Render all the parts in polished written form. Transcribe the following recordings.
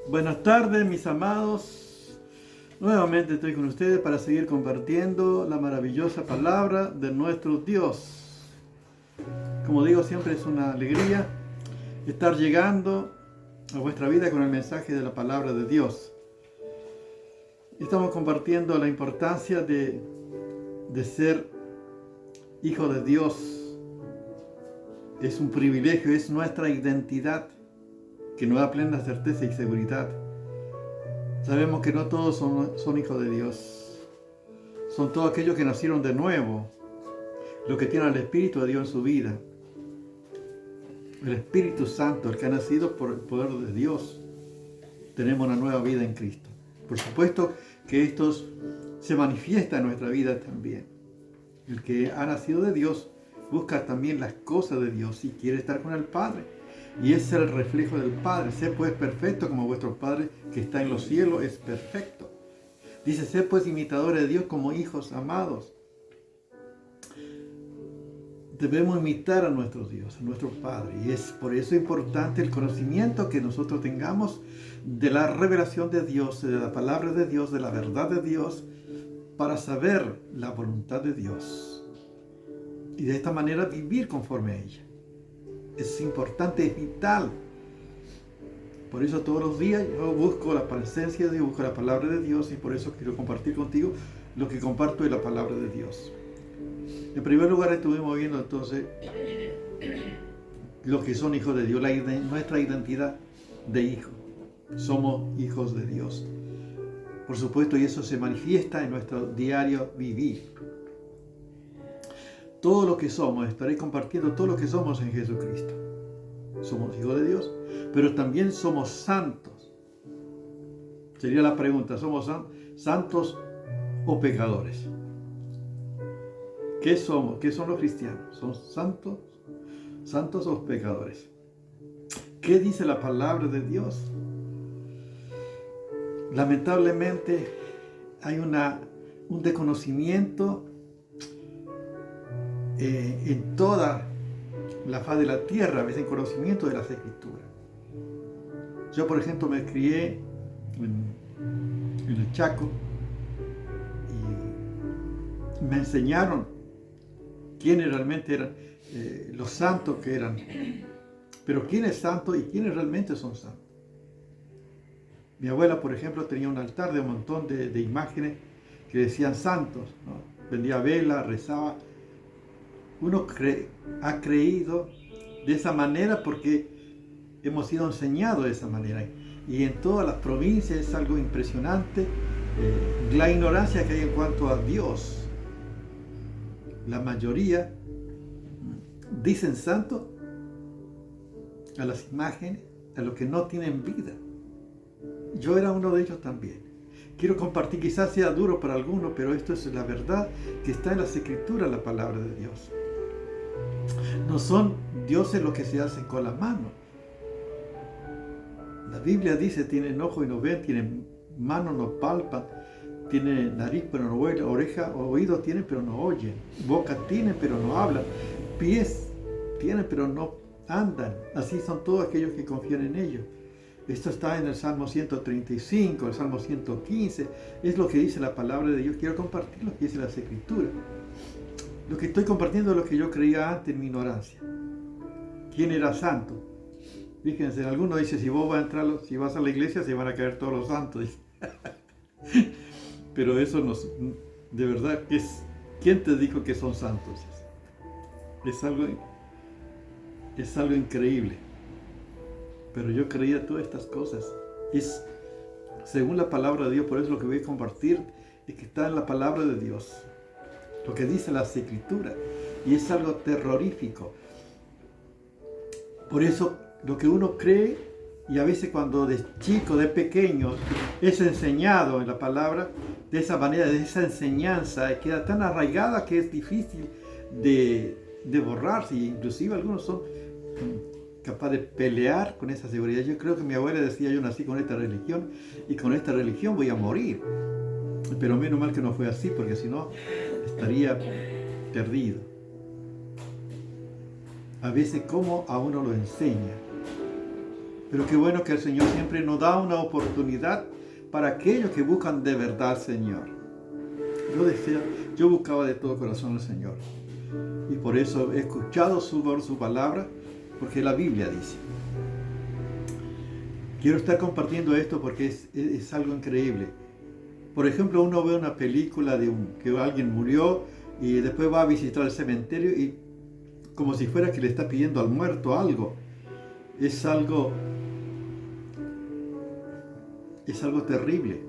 Buenas tardes, mis amados. Nuevamente estoy con ustedes para seguir compartiendo la maravillosa palabra de nuestro Dios. Como digo, siempre es una alegría estar llegando a vuestra vida con el mensaje de la palabra de Dios. Estamos compartiendo la importancia de ser hijo de Dios. Es un privilegio, es nuestra identidad que nos da plena certeza y seguridad. Sabemos que no todos son hijos de Dios. Son todos aquellos que nacieron de nuevo, los que tienen el Espíritu de Dios en su vida. El Espíritu Santo, el que ha nacido por el poder de Dios. Tenemos una nueva vida en Cristo. Por supuesto que esto se manifiesta en nuestra vida también. El que ha nacido de Dios busca también las cosas de Dios y quiere estar con el Padre. Y es el reflejo del Padre. Sé pues perfecto como vuestro Padre que está en los cielos es perfecto. Dice, sé pues imitadores de Dios como hijos amados. Debemos imitar a nuestro Dios, a nuestro Padre. Y es por eso importante el conocimiento que nosotros tengamos de la revelación de Dios, de la palabra de Dios, de la verdad de Dios, para saber la voluntad de Dios. Y de esta manera vivir conforme a ella. Es importante, es vital. Por eso todos los días yo busco la presencia de Dios, busco la palabra de Dios, y por eso quiero compartir contigo lo que comparto de la palabra de Dios. En primer lugar estuvimos viendo entonces lo que son hijos de Dios, nuestra identidad de hijo. Somos hijos de Dios. Por supuesto, y eso se manifiesta en nuestro diario vivir. Todo lo que somos, estaré compartiendo todo lo que somos en Jesucristo. Somos hijos de Dios, pero también somos santos. Sería la pregunta, ¿somos santos o pecadores? ¿Qué somos? ¿Qué son los cristianos? ¿Son santos o pecadores? ¿Qué dice la palabra de Dios? Lamentablemente hay un desconocimiento en toda la faz de la tierra, a veces en conocimiento de las Escrituras. Yo, por ejemplo, me crié en el Chaco y me enseñaron quiénes realmente eran los santos que eran, pero quién es santo y quiénes realmente son santos. Mi abuela, por ejemplo, tenía un altar de un montón de imágenes que decían santos, ¿no? Vendía vela, rezaba. Uno ha creído de esa manera porque hemos sido enseñados de esa manera. Y en todas las provincias es algo impresionante la ignorancia que hay en cuanto a Dios. La mayoría dicen santo a las imágenes, a los que no tienen vida. Yo era uno de ellos también. Quiero compartir, quizás sea duro para algunos, pero esto es la verdad que está en las Escrituras, la palabra de Dios. No son dioses los que se hacen con la mano. La Biblia dice, tienen ojos y no ven, tienen manos, no palpan, tienen nariz pero no huelen, oreja o oídos tienen pero no oyen, boca tienen pero no hablan, pies tienen pero no andan. Así son todos aquellos que confían en ellos. Esto está en el Salmo 135, el Salmo 115, es lo que dice la palabra de Dios. Quiero compartir lo que dice las Escrituras. Lo que estoy compartiendo es lo que yo creía antes en mi ignorancia. ¿Quién era santo? Fíjense, alguno dice, si vas a la iglesia se van a caer todos los santos. Pero eso no, de verdad, ¿quién te dijo que son santos? Es algo increíble. Pero yo creía todas estas cosas. Es según la palabra de Dios, por eso lo que voy a compartir es que está en la palabra de Dios. Lo que dice las Escrituras. Y es algo terrorífico. Por eso lo que uno cree, y a veces cuando de chico, de pequeño, es enseñado en la palabra, de esa manera, de esa enseñanza, queda tan arraigada que es difícil de borrarse. Inclusive algunos son capaz de pelear con esa seguridad. Yo creo que mi abuela decía, yo nací con esta religión y con esta religión voy a morir. Pero menos mal que no fue así, porque si no estaría perdido. A veces cómo a uno lo enseña. Pero qué bueno que el Señor siempre nos da una oportunidad para aquellos que buscan de verdad al Señor. Yo buscaba de todo corazón al Señor. Y por eso he escuchado su palabra, porque la Biblia dice. Quiero estar compartiendo esto porque es algo increíble. Por ejemplo, uno ve una película que alguien murió y después va a visitar el cementerio y como si fuera que le está pidiendo al muerto algo. Es algo terrible,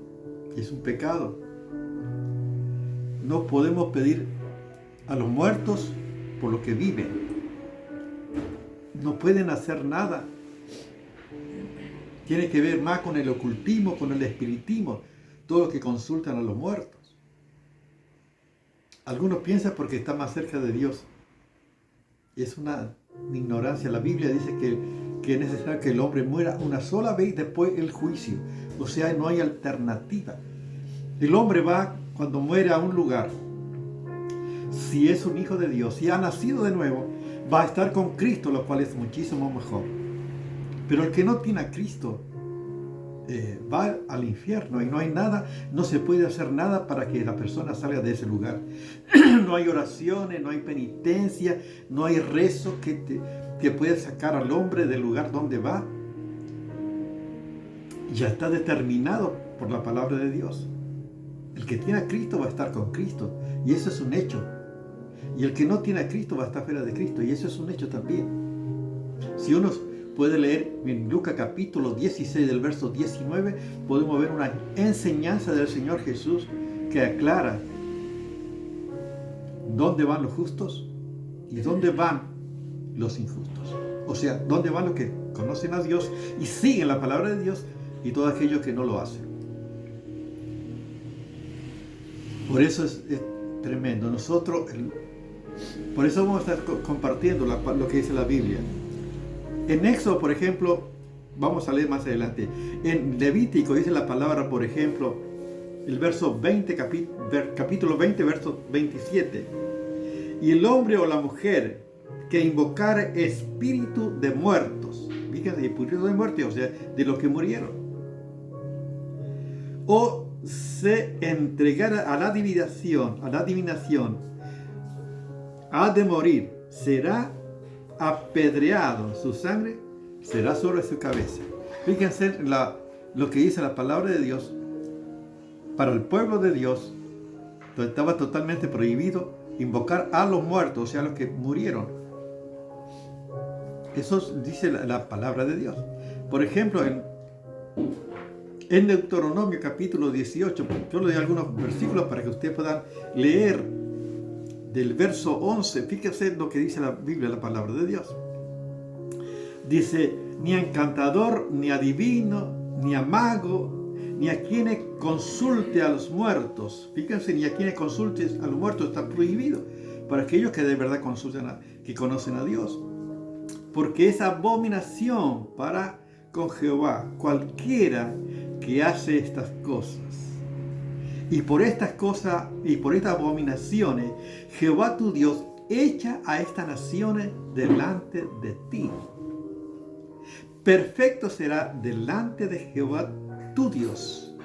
es un pecado. No podemos pedir a los muertos por lo que viven. No pueden hacer nada. Tiene que ver más con el ocultismo, con el espiritismo, todo lo que consultan a los muertos. Algunos piensan porque está más cerca de Dios. Es una ignorancia. La Biblia dice que es necesario que el hombre muera una sola vez después del juicio. O sea, no hay alternativa. El hombre va, cuando muere, a un lugar. Si es un hijo de Dios, si ha nacido de nuevo, va a estar con Cristo, lo cual es muchísimo mejor. Pero el que no tiene a Cristo va al infierno y no hay nada, no se puede hacer nada para que la persona salga de ese lugar. No hay oraciones, no hay penitencia, no hay rezo que pueda sacar al hombre del lugar donde va. Ya está determinado por la palabra de Dios. El que tiene a Cristo va a estar con Cristo y eso es un hecho. Y el que no tiene a Cristo va a estar fuera de Cristo y eso es un hecho también. Si uno puede leer en Lucas capítulo 16 del verso 19, podemos ver una enseñanza del Señor Jesús que aclara dónde van los justos y dónde van los injustos. O sea, dónde van los que conocen a Dios y siguen la palabra de Dios y todos aquellos que no lo hacen. Por eso es tremendo. Por eso vamos a estar compartiendo lo que dice la Biblia. En Éxodo, por ejemplo, vamos a leer más adelante. En Levítico dice la palabra, por ejemplo, el verso 20, capítulo 20, verso 27. Y el hombre o la mujer que invocare espíritu de muertos, fíjense, espíritu de muertos, o sea, de los que murieron, o se entregara a la adivinación, ha de morir, será apedreado, su sangre será sobre su cabeza. Fíjense lo que dice la palabra de Dios para el pueblo de Dios. Estaba totalmente prohibido invocar a los muertos, o sea, a los que murieron. Eso dice la palabra de Dios. Por ejemplo, en Deuteronomio capítulo 18, yo le doy algunos versículos para que ustedes puedan leer. Del verso 11, fíjense lo que dice la Biblia, la palabra de Dios. Dice, ni a encantador, ni adivino, ni a mago, ni a quienes consulte a los muertos. Fíjense, ni a quienes consulte a los muertos está prohibido. Para aquellos que de verdad que conocen a Dios. Porque es abominación para con Jehová cualquiera que hace estas cosas. Y por estas cosas y por estas abominaciones, Jehová tu Dios echa a estas naciones delante de ti. Perfecto será delante de Jehová tu Dios.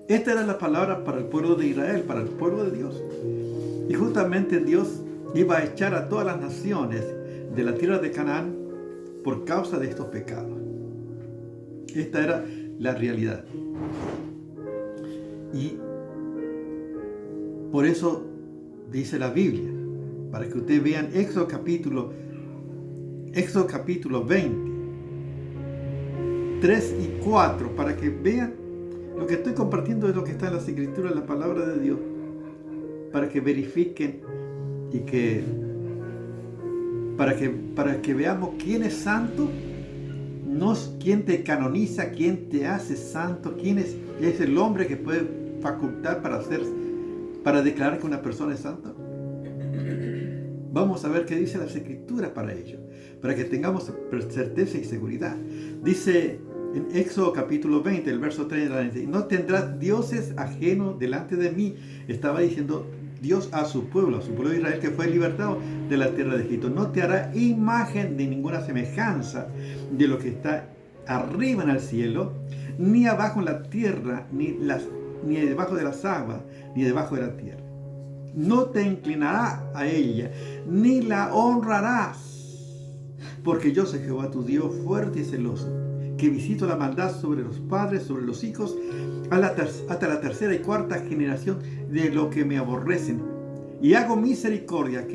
Esta era la palabra para el pueblo de Israel, para el pueblo de Dios. Y justamente Dios iba a echar a todas las naciones de la tierra de Canaán por causa de estos pecados. Esta era la realidad. Y por eso dice la Biblia, para que ustedes vean Éxodo capítulo 20, 3 y 4, para que vean lo que estoy compartiendo es lo que está en las Escrituras, en la palabra de Dios, para que verifiquen y para que veamos quién es santo, no quién te canoniza, quién te hace santo, quién es el hombre que puede facultar para declarar que una persona es santa. Vamos a ver qué dice las Escrituras para ello, para que tengamos certeza y seguridad. Dice en Éxodo capítulo 20, el verso 3, no tendrás dioses ajenos delante de mí. Estaba diciendo Dios a su pueblo de Israel que fue libertado de la tierra de Egipto. No te hará imagen de ninguna semejanza de lo que está arriba en el cielo, ni abajo en la tierra, ni debajo de las aguas, ni debajo de la tierra. No te inclinarás a ella, ni la honrarás, porque yo soy Jehová tu Dios, fuerte y celoso, que visito la maldad sobre los padres, sobre los hijos, hasta la tercera y cuarta generación de los que me aborrecen, y hago misericordia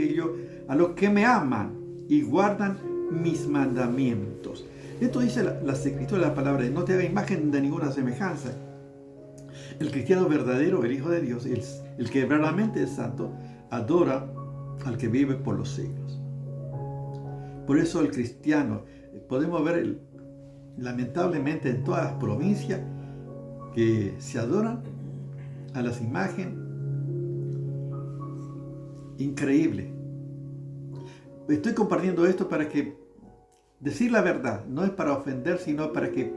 a los que me aman y guardan mis mandamientos. Esto dice la escritura de la palabra: no te haga imagen de ninguna semejanza. El cristiano verdadero, el Hijo de Dios, el que verdaderamente es santo, adora al que vive por los siglos. Por eso el cristiano, podemos ver lamentablemente en todas las provincias que se adoran a las imágenes. Increíble. Estoy compartiendo esto para que decir la verdad no es para ofender, sino para que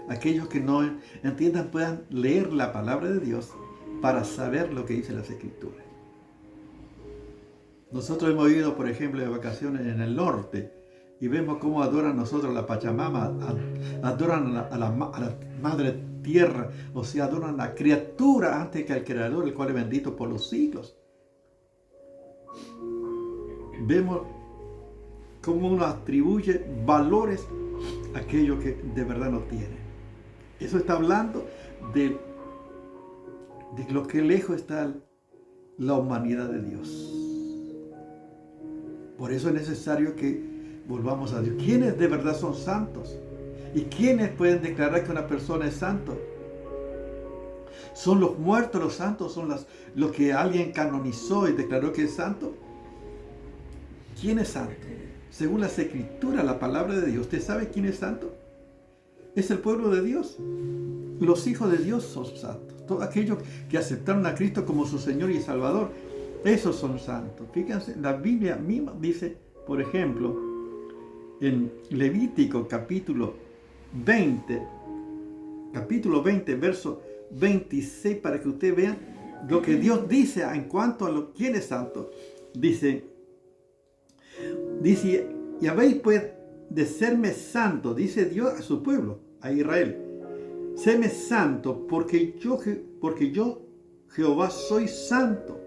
aquellos que no entiendan puedan leer la palabra de Dios para saber lo que dice las Escrituras. Nosotros hemos ido, por ejemplo, de vacaciones en el norte y vemos cómo adoran nosotros a la Pachamama, adoran a la Madre Tierra, o sea, adoran a la criatura antes que al Creador, el cual es bendito por los siglos. Vemos cómo uno atribuye valores a aquello que de verdad no tiene. Eso está hablando de lo que lejos está la humanidad de Dios. Por eso es necesario que volvamos a Dios. ¿Quiénes de verdad son santos? ¿Y quiénes pueden declarar que una persona es santo? ¿Son los muertos los santos? ¿Son los que alguien canonizó y declaró que es santo? ¿Quién es santo? Según las Escrituras, la palabra de Dios, ¿usted sabe quién es santo? Es el pueblo de Dios. Los hijos de Dios son santos. Todos aquellos que aceptaron a Cristo como su Señor y Salvador, esos son santos. Fíjense, la Biblia misma dice, por ejemplo, en Levítico capítulo 20, verso 26, para que usted vea lo que Dios dice en cuanto a quién es santo. Dice, y habéis pues de serme santo, dice Dios a su pueblo, a Israel. Séme santo, porque yo Jehová soy santo,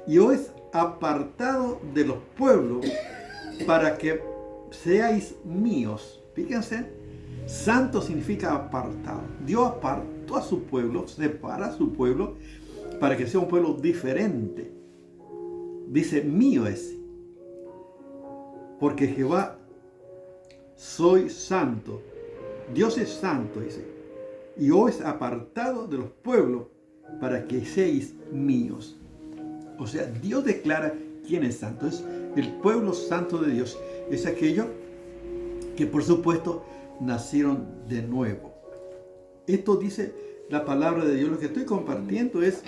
y os he apartado de los pueblos para que seáis míos. Fíjense, santo significa apartado. Dios apartó a su pueblo, separa a su pueblo para que sea un pueblo diferente. Dice, mío es, porque Jehová soy santo. Dios es santo, dice, y os he apartado de los pueblos para que seáis míos. O sea, Dios declara quién es santo. Es el pueblo santo de Dios. Es aquello que, por supuesto, nacieron de nuevo. Esto dice la palabra de Dios. Lo que estoy compartiendo es,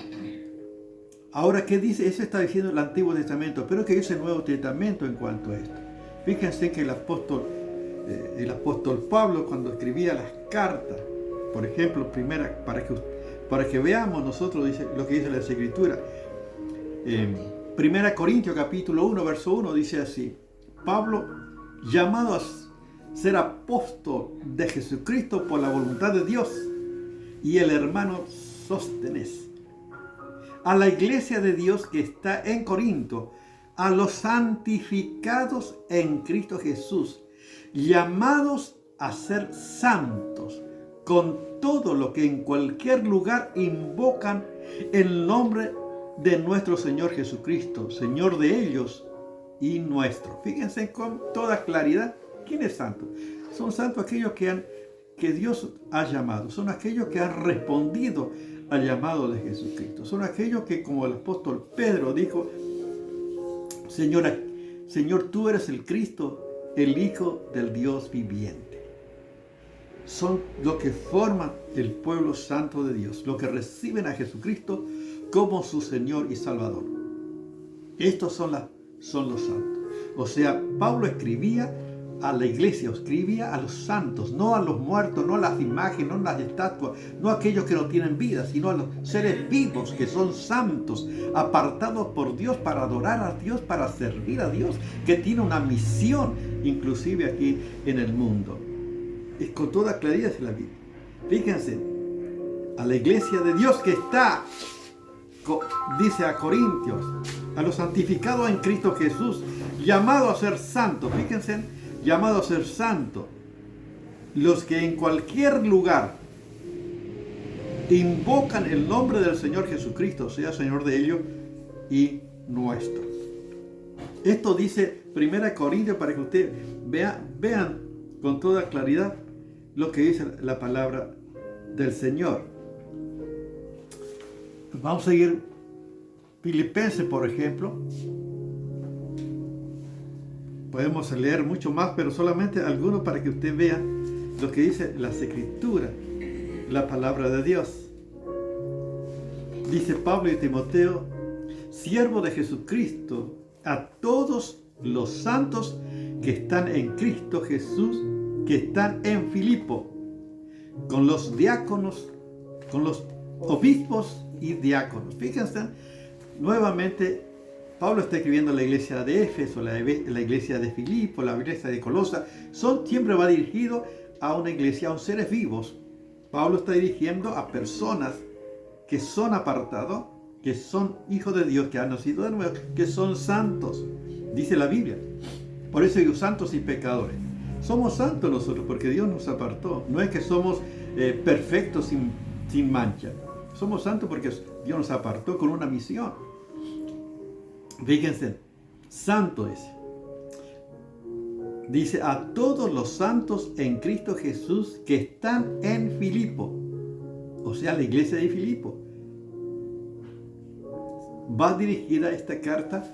ahora, ¿qué dice? Eso está diciendo el Antiguo Testamento, pero ¿qué dice el Nuevo Testamento en cuanto a esto? Fíjense que el apóstol Pablo, cuando escribía las cartas, por ejemplo, para que veamos nosotros lo que dice la Escritura, 1 Corintios capítulo 1, verso 1, dice así: Pablo, llamado a ser apóstol de Jesucristo por la voluntad de Dios, y el hermano Sóstenes, a la iglesia de Dios que está en Corinto, a los santificados en Cristo Jesús, llamados a ser santos, con todo lo que en cualquier lugar invocan el nombre de nuestro Señor Jesucristo, Señor de ellos y nuestro. Fíjense con toda claridad, ¿quién es santo? Son santos aquellos que Dios ha llamado, son aquellos que han respondido al llamado de Jesucristo, son aquellos que, como el apóstol Pedro dijo, Señor, tú eres el Cristo, el Hijo del Dios viviente. Son los que forman el pueblo santo de Dios, los que reciben a Jesucristo como su Señor y Salvador. Estos son los santos. O sea, Pablo escribía a la iglesia, escribía a los santos, no a los muertos, no a las imágenes, no a las estatuas, no a aquellos que no tienen vida, sino a los seres vivos que son santos, apartados por Dios para adorar a Dios, para servir a Dios, que tiene una misión inclusive aquí en el mundo. Es con toda claridad en la Biblia. Fíjense, a la iglesia de Dios que está, dice a Corintios, a los santificados en Cristo Jesús, llamados a ser santos. Fíjense, llamados a ser santos. Los que en cualquier lugar invocan el nombre del Señor Jesucristo, sea Señor de ellos y nuestro. Esto dice 1 Corintios para que ustedes vean con toda claridad lo que dice la palabra del Señor. Vamos a seguir Filipenses, por ejemplo. Podemos leer mucho más, pero solamente algunos para que usted vea lo que dice las Escrituras, la palabra de Dios. Dice Pablo y Timoteo, siervo de Jesucristo, a todos los santos que están en Cristo Jesús, que están en Filipo, con los diáconos, con los obispos y diáconos. Fíjense, nuevamente Pablo está escribiendo a la iglesia de Éfeso, la iglesia de Filipo, la iglesia de Colosa. Siempre va dirigido a una iglesia, a un seres vivos. Pablo está dirigiendo a personas que son apartados, que son hijos de Dios, que han nacido de nuevo, que son santos, dice la Biblia. Por eso digo santos y pecadores. Somos santos nosotros porque Dios nos apartó. No es que somos perfectos sin mancha. Somos santos porque Dios nos apartó con una misión. Fíjense, santo es. Dice a todos los santos en Cristo Jesús que están en Filipo. O sea, la iglesia de Filipo. Va dirigida esta carta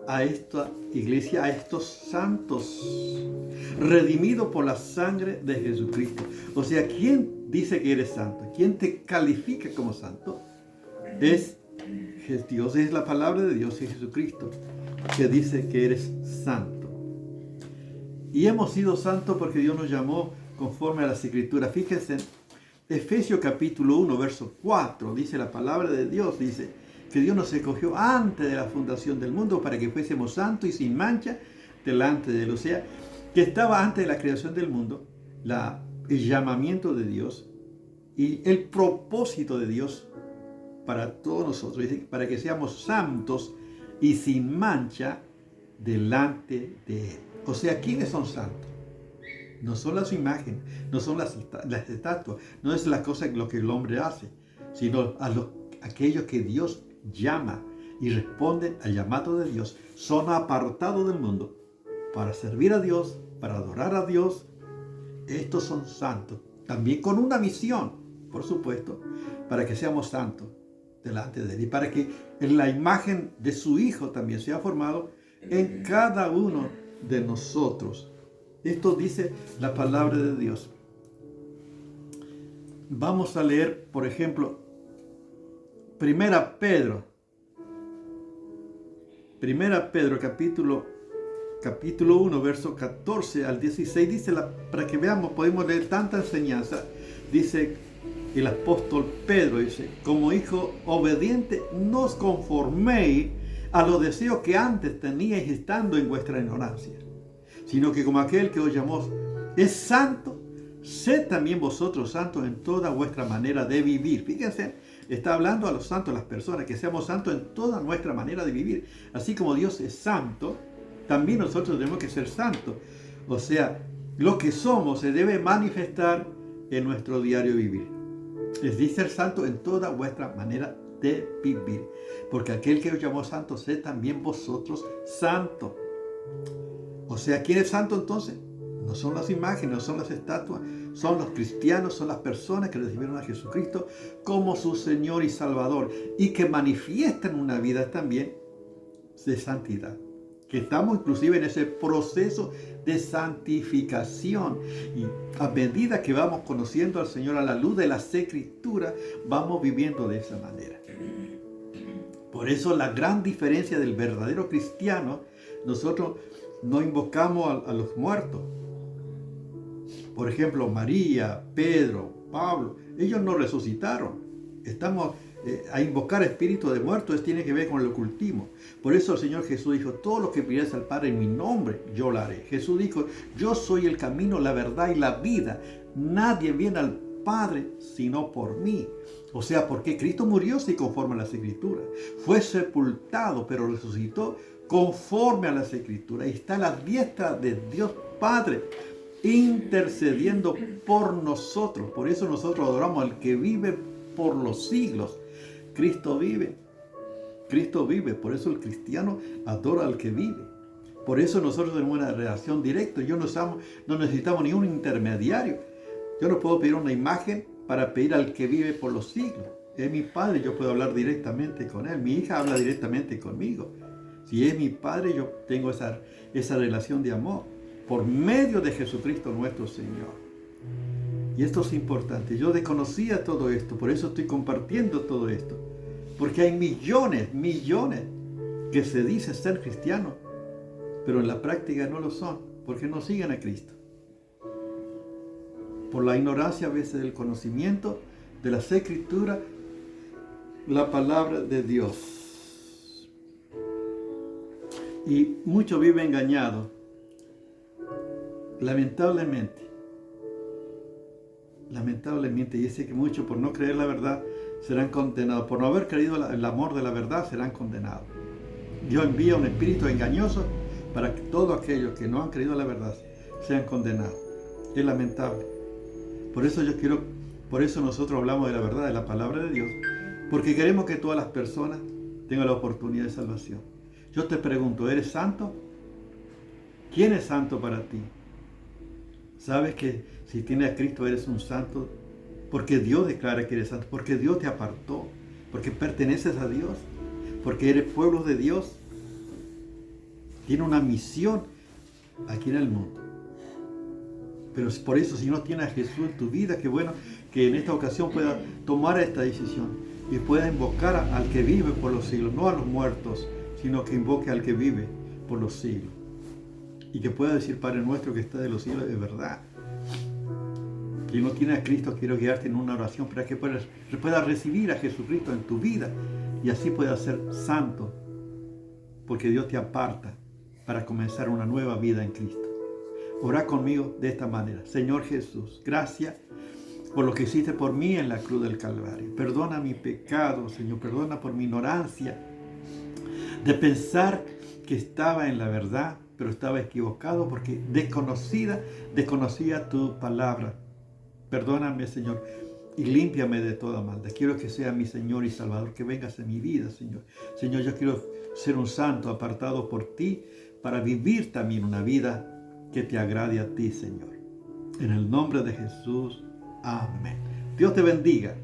a esta iglesia, a estos santos, redimidos por la sangre de Jesucristo. O sea, ¿quién dice que eres santo? ¿Quién te califica como santo? Es Dios, es la palabra de Dios y Jesucristo que dice que eres santo. Y hemos sido santos porque Dios nos llamó conforme a las Escrituras. Fíjense, Efesios capítulo 1, verso 4, dice la palabra de Dios, dice que Dios nos escogió antes de la fundación del mundo para que fuésemos santos y sin mancha delante de Él. O sea, que estaba antes de la creación del mundo, el llamamiento de Dios y el propósito de Dios para todos nosotros, para que seamos santos y sin mancha delante de Él. O sea, ¿quiénes son santos? No son las imágenes, no son las estatuas, no es la cosa lo que el hombre hace, sino aquellos que Dios llama y responden al llamado de Dios, son apartados del mundo para servir a Dios, para adorar a Dios. Estos son santos, también con una misión, por supuesto, para que seamos santos delante de Él y para que la imagen de su Hijo también sea formado en cada uno de nosotros. Esto dice la palabra de Dios. Vamos a leer, por ejemplo, Primera Pedro capítulo 1, verso 14 al 16, dice, para que veamos, podemos leer tanta enseñanza, dice el apóstol Pedro, dice, como hijo obediente, no os conforméis a los deseos que antes teníais estando en vuestra ignorancia, sino que como aquel que os llamó es santo, sed también vosotros santos en toda vuestra manera de vivir. Fíjense, está hablando a los santos, a las personas, que seamos santos en toda nuestra manera de vivir. Así como Dios es santo, también nosotros tenemos que ser santos. O sea, lo que somos se debe manifestar en nuestro diario vivir. Es decir, ser santo en toda vuestra manera de vivir. Porque aquel que os llamó santo, sed también vosotros santos. O sea, ¿quién es santo entonces? No son las imágenes, no son las estatuas, son los cristianos, son las personas que recibieron a Jesucristo como su Señor y Salvador y que manifiestan una vida también de santidad. Que estamos inclusive en ese proceso de santificación y a medida que vamos conociendo al Señor a la luz de las Escrituras, vamos viviendo de esa manera. Por eso la gran diferencia del verdadero cristiano, nosotros no invocamos a los muertos. Por ejemplo, María, Pedro, Pablo, ellos no resucitaron. Estamos a invocar espíritu de muertos tiene que ver con el ocultismo. Por eso el Señor Jesús dijo, todo lo que pidieras al Padre en mi nombre, yo lo haré. Jesús dijo, yo soy el camino, la verdad y la vida. Nadie viene al Padre sino por mí. O sea, porque Cristo murió sí conforme a las Escrituras. Fue sepultado, pero resucitó conforme a las Escrituras. Y está a la diestra de Dios Padre, intercediendo por nosotros. Por eso nosotros adoramos al que vive por los siglos. Cristo vive. Cristo vive. Por eso el cristiano adora al que vive. Por eso nosotros tenemos una relación directa. No necesitamos ni un intermediario. Yo no puedo pedir una imagen para pedir al que vive por los siglos. Es mi Padre, yo puedo hablar directamente con Él. Mi hija habla directamente conmigo. Si es mi Padre, yo tengo esa relación de amor por medio de Jesucristo nuestro Señor. Y esto es importante. Yo desconocía todo esto, por eso estoy compartiendo todo esto. Porque hay millones que se dicen ser cristianos, pero en la práctica no lo son, porque no siguen a Cristo. Por la ignorancia a veces del conocimiento de las Escrituras, la palabra de Dios. Y muchos viven engañados, lamentablemente, y dice que muchos por no creer la verdad serán condenados, por no haber creído el amor de la verdad serán condenados. Dios envía un espíritu engañoso para que todos aquellos que no han creído la verdad sean condenados. Es lamentable. Por eso nosotros hablamos de la verdad, de la palabra de Dios, porque queremos que todas las personas tengan la oportunidad de salvación. Yo te pregunto, ¿eres santo? ¿Quién es santo para ti? ¿Sabes que si tienes a Cristo eres un santo? Porque Dios declara que eres santo, porque Dios te apartó, porque perteneces a Dios, porque eres pueblo de Dios. Tiene una misión aquí en el mundo. Pero por eso, si no tienes a Jesús en tu vida, qué bueno que en esta ocasión puedas tomar esta decisión y puedas invocar al que vive por los siglos, no a los muertos, sino que invoque al que vive por los siglos. Y que pueda decir, Padre nuestro que está de los cielos, es verdad. Si no tienes a Cristo, quiero guiarte en una oración para que puedas recibir a Jesucristo en tu vida y así puedas ser santo, porque Dios te aparta para comenzar una nueva vida en Cristo. Ora conmigo de esta manera. Señor Jesús, gracias por lo que hiciste por mí en la cruz del Calvario. Perdona mi pecado, Señor. Perdona por mi ignorancia de pensar que estaba en la verdad, pero estaba equivocado porque desconocía tu palabra. Perdóname, Señor, y límpiame de toda maldad. Quiero que sea mi Señor y Salvador, que vengas en mi vida, Señor. Señor, yo quiero ser un santo apartado por ti para vivir también una vida que te agrade a ti, Señor. En el nombre de Jesús, amén. Dios te bendiga.